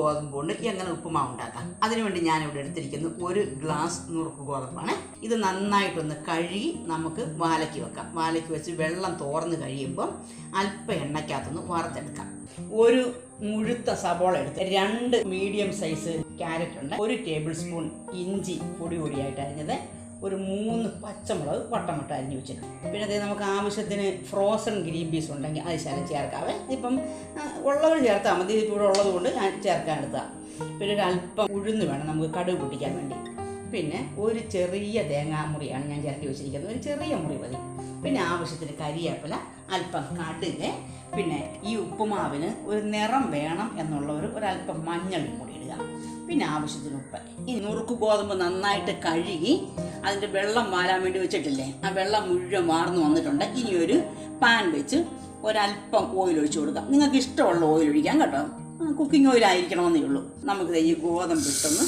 ഗോതമ്പ് കൊണ്ട് എങ്ങനെ ഉപ്പുമാവ് ഉണ്ടാക്കാം. അതിനുവേണ്ടി ഞാനിവിടെ എടുത്തിരിക്കുന്നത് 1 ഗ്ലാസ് നുറുക്ക് ഗോതമ്പാണ്. ഇത് നന്നായിട്ടൊന്ന് കഴുകി നമുക്ക് വാലയ്ക്ക് വെക്കാം. വാലയ്ക്ക് വെച്ച് വെള്ളം തോർന്ന് കഴിയുമ്പോൾ അല്പം എണ്ണയ്ക്കകത്തൊന്ന് വറുത്തെടുക്കാം. ഒരു മുഴുത്ത സബോള എടുത്ത് 2 മീഡിയം സൈസ് ക്യാരറ്റ് ഉണ്ട്, 1 ടേബിൾ സ്പൂൺ ഇഞ്ചി പൊടി പൊടിയായിട്ട് അരിഞ്ഞത്, ഒരു 3 പച്ചമുളക് വട്ടം വട്ടം അരിഞ്ഞ് വെച്ചിട്ടുണ്ട്. പിന്നെ അതേ നമുക്ക് ആവശ്യത്തിന് ഫ്രോസൺ ഗ്രീൻ പീസ് ഉണ്ടെങ്കിൽ അത് ശകലം ചേർക്കാവേ. ഇപ്പം ഉള്ളവർ ചേർത്താൽ മതി, ഇതിപ്പോൾ ഇവിടെ ഉള്ളത് കൊണ്ട് ഞാൻ ചേർക്കാൻ എടുത്താൽ. പിന്നെ ഒരു അല്പം ഉഴുന്ന് വേണം നമുക്ക് കടുക് പൊട്ടിക്കാൻ വേണ്ടി. പിന്നെ ഒരു ചെറിയ തേങ്ങാമുറിയാണ് ഞാൻ ചേർത്തി വെച്ചിരിക്കുന്നത്, ഒരു ചെറിയ മുറി മതി. പിന്നെ ആവശ്യത്തിന് കരിവേപ്പില, അല്പം കടുക്. പിന്നെ ഈ ഉപ്പുമാവിന് ഒരു നിറം വേണം എന്നുള്ളവർ ഒരല്പം മഞ്ഞളും കൂടി ഇടുക. പിന്നെ ആവശ്യത്തിന് ഉപ്പ്. ഈ നുറുക്ക് ഗോതമ്പ് നന്നായിട്ട് കഴുകി അതിൻ്റെ വെള്ളം വാരാൻ വേണ്ടി വെച്ചിട്ടില്ലേ, ആ വെള്ളം മുഴുവൻ വാർന്നു വന്നിട്ടുണ്ട്. ഇനി ഒരു പാൻ വെച്ച് ഒരല്പം ഓയിൽ ഒഴിച്ചു കൊടുക്കാം. നിങ്ങൾക്ക് ഇഷ്ടമുള്ള ഓയിൽ ഒഴിക്കാം കേട്ടോ, കുക്കിംഗ് ഓയിൽ ആയിരിക്കണമെന്നേ ഉള്ളൂ. നമുക്ക് ഈ ഗോതമ്പ് ഇട്ടൊന്ന്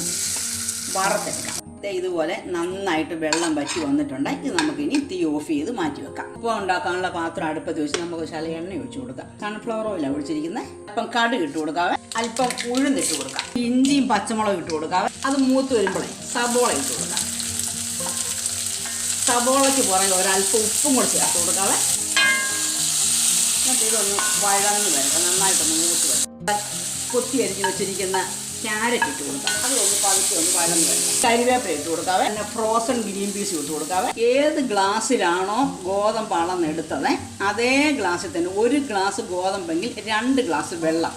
വറുത്തെടുക്കാം. ഇതുപോലെ നന്നായിട്ട് വെള്ളം വറ്റി വന്നിട്ടുണ്ട്. ഇത് നമുക്കിനി തീ ഓഫ് ചെയ്ത് മാറ്റി വെക്കാം. ഉപ്പ് ഉണ്ടാക്കാനുള്ള പാത്രം അടുപ്പത്ത് വെച്ച് നമുക്ക് ശകലം എണ്ണ ഒഴിച്ചു കൊടുക്കാം. സൺഫ്ലവർ ഓയിലാണ് ഒഴിച്ചിരിക്കുന്നത്. അല്പം കടുക് ഇട്ട് കൊടുക്കാവേ, അല്പം ഉഴുന്നിട്ട് കൊടുക്കാം, ഇഞ്ചിയും പച്ചമുളകും ഇട്ട് കൊടുക്കാവേ. അത് മൂത്ത് വരുമ്പോഴേ സബോള ഇട്ട് കൊടുക്കാം. സബോളയ്ക്ക് പുറകെ ഒരല്പം ഉപ്പും കൂടെ ചേർത്ത് കൊടുക്കാവേ. എന്നിട്ട് ഇതൊന്ന് വഴന്ന് വരണം, നന്നായിട്ടൊന്ന് മൂത്ത് വരും. കൊത്തി അരിഞ്ഞ് വെച്ചിരിക്കുന്ന ക്യാരറ്റ് ഇട്ട് കൊടുക്കാം, അതൊന്ന് പതുക്കെ ഒന്ന് വഴന്ന് വരണം. കരിവേപ്പില ഇട്ട് കൊടുക്കാവേ. പിന്നെ ഫ്രോസൺ ഗ്രീൻ പീസ് ഇട്ട് കൊടുക്കാവേ. ഏത് ഗ്ലാസ്സിലാണോ ഗോതമ്പ് അളന്നെടുത്തത് അതേ ഗ്ലാസ്സിൽ തന്നെ 1 ഗ്ലാസ് ഗോതമ്പെങ്കിൽ 2 ഗ്ലാസ് വെള്ളം,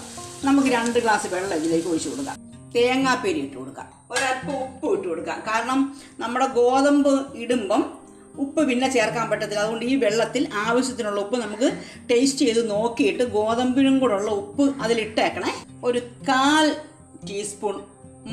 നമുക്ക് 2 ഗ്ലാസ് വെള്ളം ഇതിലേക്ക് ഒഴിച്ചു കൊടുക്കാം. തേങ്ങാപ്പേരി ഇട്ട് കൊടുക്കാം, ഒരല്പം ഉപ്പ് ഇട്ട് കൊടുക്കാം. കാരണം നമ്മുടെ ഗോതമ്പ് ഇടുമ്പം ഉപ്പ് പിന്നെ ചേർക്കാൻ പറ്റത്തില്ല. അതുകൊണ്ട് ഈ വെള്ളത്തിൽ ആവശ്യത്തിനുള്ള ഉപ്പ് നമുക്ക് ടേസ്റ്റ് ചെയ്ത് നോക്കിയിട്ട് ഗോതമ്പിനും കൂടെ ഉള്ള ഉപ്പ് അതിലിട്ടേക്കണേ. ഒരു 1/4 ടീസ്പൂൺ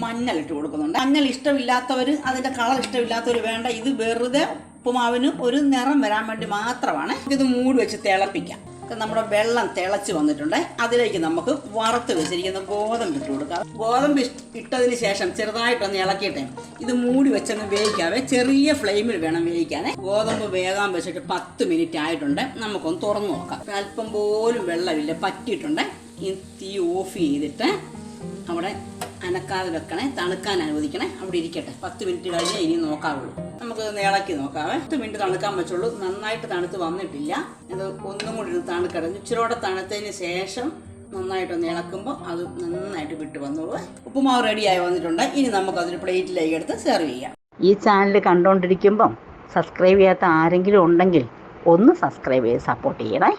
മഞ്ഞൾ ഇട്ട് കൊടുക്കുന്നുണ്ട്. മഞ്ഞൾ ഇഷ്ടമില്ലാത്തവർ, അതിൻ്റെ കളർ ഇഷ്ടമില്ലാത്തവർ വേണ്ട. ഇത് വെറുതെ ഉപ്പുമാവിന് ഒരു നിറം വരാൻ വേണ്ടി മാത്രമാണ്. ഇത് മൂടി വെച്ച് തിളപ്പിക്കാം. നമ്മുടെ വെള്ളം തിളച്ച് വന്നിട്ടുണ്ട്. അതിലേക്ക് നമുക്ക് വറുത്ത് വെച്ചിരിക്കുന്ന ഗോതമ്പ് ഇട്ട് കൊടുക്കാം. ഗോതമ്പ് ഇട്ടതിന് ശേഷം ചെറുതായിട്ടൊന്ന് ഇളക്കിയിട്ടെ ഇത് മൂടി വെച്ചൊന്ന് വേവിക്കാവേ. ചെറിയ ഫ്ലെയിമിൽ വേണം വേവിക്കാനേ. ഗോതമ്പ് വേകാൻ വെച്ചിട്ട് 10 മിനിറ്റ് ആയിട്ടുണ്ട്. നമുക്കൊന്ന് തുറന്നു നോക്കാം. അല്പം പോലും വെള്ളമില്ല, പറ്റിയിട്ടുണ്ട്. ഈ തീ ഓഫ് ചെയ്തിട്ട് അവിടെ അനക്കാതെ വെക്കണേ, തണുക്കാൻ അനുവദിക്കണേ. അവിടെ ഇരിക്കട്ടെ. 10 മിനിറ്റ് കഴിഞ്ഞ് ഇനി നോക്കാവുള്ളൂ. നമുക്ക് ഇളക്കി നോക്കാവേ. 10 മിനിറ്റ് തണുക്കാൻ വെച്ചുള്ളൂ. നന്നായിട്ട് തണുത്ത് വന്നിട്ടില്ല. ഇത് ഒന്നും കൂടി ഇത് തണുക്കടഞ്ഞു. ഇച്ചിരിയോടെ തണുത്തതിന് ശേഷം നന്നായിട്ടൊന്ന് ഇളക്കുമ്പോൾ അത് നന്നായിട്ട് വിട്ട് വന്നോളൂ. ഉപ്പുമാവ് റെഡിയായി വന്നിട്ടുണ്ട്. ഇനി നമുക്കതൊരു പ്ലേറ്റിലേക്ക് എടുത്ത് സെർവ് ചെയ്യാം. ഈ ചാനൽ കണ്ടുകൊണ്ടിരിക്കുമ്പം സബ്സ്ക്രൈബ് ചെയ്യാത്ത ആരെങ്കിലും ഉണ്ടെങ്കിൽ ഒന്ന് സബ്സ്ക്രൈബ് ചെയ്ത് സപ്പോർട്ട് ചെയ്യണേ.